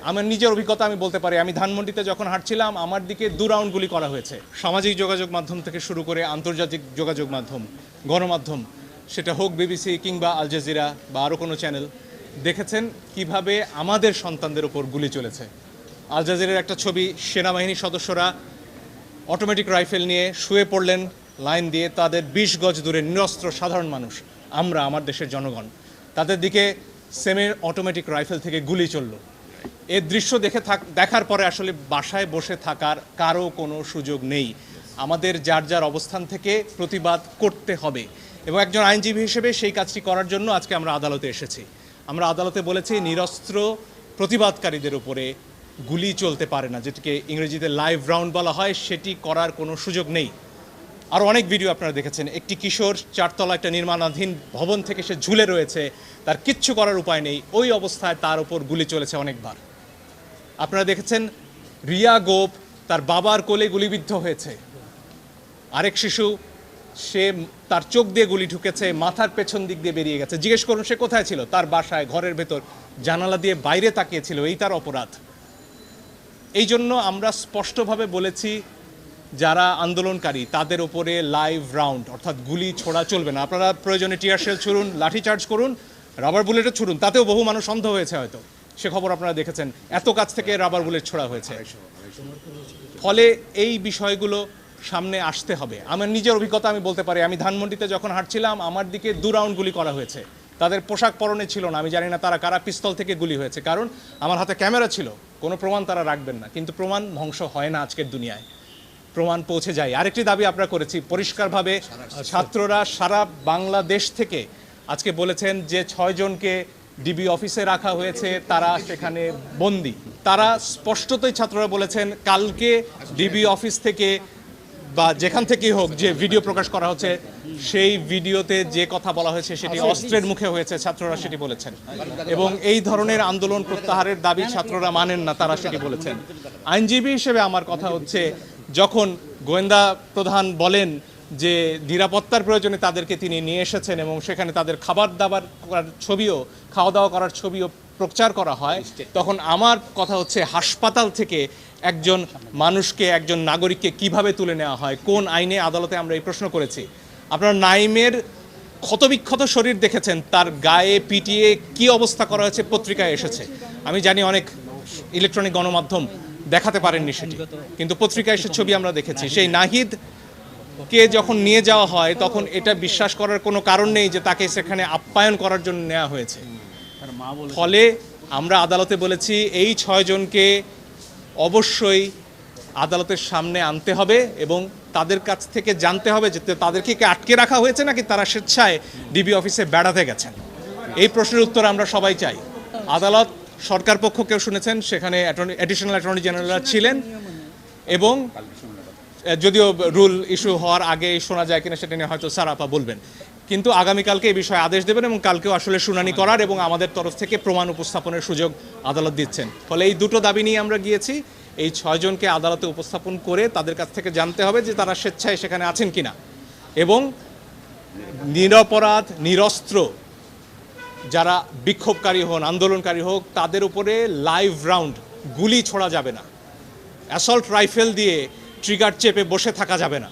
আমার নিজের অভিজ্ঞতা আমি বলতে পারি, আমি ধানমন্ডিতে যখন হাঁটছিলাম আমার দিকে 2 রাউন্ড গুলি করা হয়েছে। সামাজিক যোগাযোগ মাধ্যম থেকে শুরু করে আন্তর্জাতিক যোগাযোগ মাধ্যম, গণমাধ্যম, সেটা হোক বিবিসি কিংবা আল জাজিরা বা আরও কোনো চ্যানেল, দেখেছেন কিভাবে আমাদের সন্তানদের ওপর গুলি চলেছে। আল জাজিরার একটা ছবি, সেনাবাহিনীর সদস্যরা অটোমেটিক রাইফেল নিয়ে শুয়ে পড়লেন লাইন দিয়ে, তাদের 20 গজ দূরে নিরস্ত্র সাধারণ মানুষ, আমরা, আমার দেশের জনগণ, তাদের দিকে সেমি অটোমেটিক রাইফেল থেকে গুলি চলল। এর দৃশ্য দেখার পরে আসলে বাসায় বসে থাকার কারো কোনো সুযোগ নেই। আমাদের যার যার অবস্থান থেকে প্রতিবাদ করতে হবে এবং একজন আইনজীবী হিসেবে সেই কাজটি করার জন্য আজকে আমরা আদালতে এসেছি। আমরা আদালতে বলেছি নিরস্ত্র প্রতিবাদকারীদের উপরে গুলি চলতে পারে না, যেটিকে ইংরেজিতে লাইভ রাউন্ড বলা হয়, সেটি করার কোনো সুযোগ নেই। আর অনেক ভিডিও আপনারা দেখেছেন, একটি কিশোর 4 তলা একটা নির্মাণাধীন ভবন থেকে সে ঝুলে রয়েছে, তার কিচ্ছু করার উপায় নেই, ওই অবস্থায় তার উপর গুলি চলেছে অনেকবার। আপনারা দেখেছেন রিয়া গোপ তার বাবার কোলে গুলিবিদ্ধ হয়েছে, আরেক শিশু সে তার চোখ দিয়ে গুলি ঢুকেছে, মাথার পেছন দিক দিয়ে বেরিয়ে গেছে। জিজ্ঞেস করুন সে কোথায় ছিল? তার বাসায়, ঘরের ভেতর, জানালা দিয়ে বাইরে তাকিয়েছিল, এই তার অপরাধ। এই জন্য আমরা স্পষ্টভাবে বলেছি যারা আন্দোলনকারী তাদের উপরে লাইভ রাউন্ড অর্থাৎ গুলি ছোড়া চলবে না। আপনারা প্রয়োজনে টিয়ার শেল ছুড়ুন, লাঠিচার্জ করুন, রাবার বুলেটও ছুড়ুন, তাতেও বহু মানুষ অন্ধ হয়েছে হয়তো, সে খবর আপনারা দেখেছেন, এত কাছ থেকে রাবার বুলেট ছোড়া হয়েছে। ফলে এই বিষয়গুলো সামনে আসতে হবে। আমার নিজের অভিজ্ঞতা আমি বলতে পারি, আমি ধানমন্ডিতে যখন হাঁটছিলাম আমার দিকে 2 রাউন্ড গুলি করা হয়েছে। তাদের পোশাক পরনে ছিল না, আমি জানি না তারা কারা, পিস্তল থেকে গুলি হয়েছে, কারণ আমার হাতে ক্যামেরা ছিল, কোনো প্রমাণ তারা রাখবেন না, কিন্তু প্রমাণ ধ্বংস হয় না আজকের দুনিয়ায়, প্রমাণ পৌঁছে যায়। আরেকটি দাবি আমরা করেছি পরিষ্কারভাবে, ছাত্ররা সারা বাংলাদেশ থেকে আজকে বলেছেন যে 6 জনকে ডিবি অফিসে রাখা হয়েছে, তারা সেখানে বন্দী। তারা স্পষ্টতই ছাত্ররা বলেছেন কালকে ডিবি অফিস থেকে বা যেখান থেকেই হোক যে ভিডিও প্রকাশ করা হচ্ছে, সেই ভিডিওতে যে কথা বলা হয়েছে সেটি অস্ত্রের মুখে হয়েছে, ছাত্ররা সেটি বলেছেন। এবং এই ধরনের আন্দোলন প্রত্যাহারের দাবি ছাত্ররা মানেন না, তারা সেটি বলেছেন। আইনজীবী হিসেবে আমার কথা হচ্ছে, যখন গোয়েন্দা প্রধান বলেন যে নিরাপত্তার প্রয়োজনে তাদেরকে তিনি নিয়ে এসেছেন এবং সেখানে তাদের খাওয়া দাওয়া করার ছবিও প্রচার করা হয়, তখন আমার কথা হচ্ছে হাসপাতাল থেকে একজন মানুষকে, একজন নাগরিককে কিভাবে তুলে নেওয়া হয়, কোন আইনে? আদালতে আমরা এই প্রশ্ন করেছি। আপনারা নাইমের ক্ষতবিক্ষত শরীর দেখেছেন, তার গায়ে পিটিয়ে কি অবস্থা করা হয়েছে পত্রিকায় এসেছে। আমি জানি অনেক ইলেকট্রনিক গণমাধ্যম দেখাতে পারেননি সেটি, কিন্তু পত্রিকায় এসে ছবি আমরা দেখেছি। সেই নাহিদকে যখন নিয়ে যাওয়া হয় তখন এটা বিশ্বাস করার কোনো কারণ নেই যে তাকে সেখানে আপ্যায়ন করার জন্য নেওয়া হয়েছে। ফলে আমরা আদালতে বলেছি এই 6 জনকে অবশ্যই আদালতের সামনে আনতে হবে এবং তাদের কাছ থেকে জানতে হবে যে তাদেরকে কি আটকে রাখা হয়েছে নাকি তারা স্বেচ্ছায় ডিবি অফিসে বেড়াতে গেছেন। এই প্রশ্নের উত্তর আমরা সবাই চাই। আদালত সরকার পক্ষকেও শুনেছেন, সেখানে অ্যাডিশনাল অ্যাটর্নি জেনারেল ছিলেন এবং যদিও রুল ইস্যু হওয়ার আগে শোনা যায় কিনা সেটা নিয়ে হয়তো স্যার আপা বলবেন, কিন্তু আগামীকালকে এই বিষয়ে আদেশ দেবেন এবং কালকেও আসলে শুনানি করার এবং আমাদের তরফ থেকে প্রমাণ উপস্থাপনের সুযোগ আদালত দিচ্ছেন। ফলে এই দুটো দাবি নিয়ে আমরা গিয়েছি, এই 6 জনকে আদালতে উপস্থাপন করে তাদের কাছ থেকে জানতে হবে যে তারা স্বেচ্ছায় সেখানে আছেন কিনা এবং নিরপরাধ নিরস্ত্র যারা বিক্ষোভকারী হন, আন্দোলনকারী হোক, তাদের উপরে লাইভ রাউন্ড গুলি ছোড়া যাবে না, অ্যাসল্ট রাইফেল দিয়ে ট্রিগার চেপে বসে থাকা যাবে না।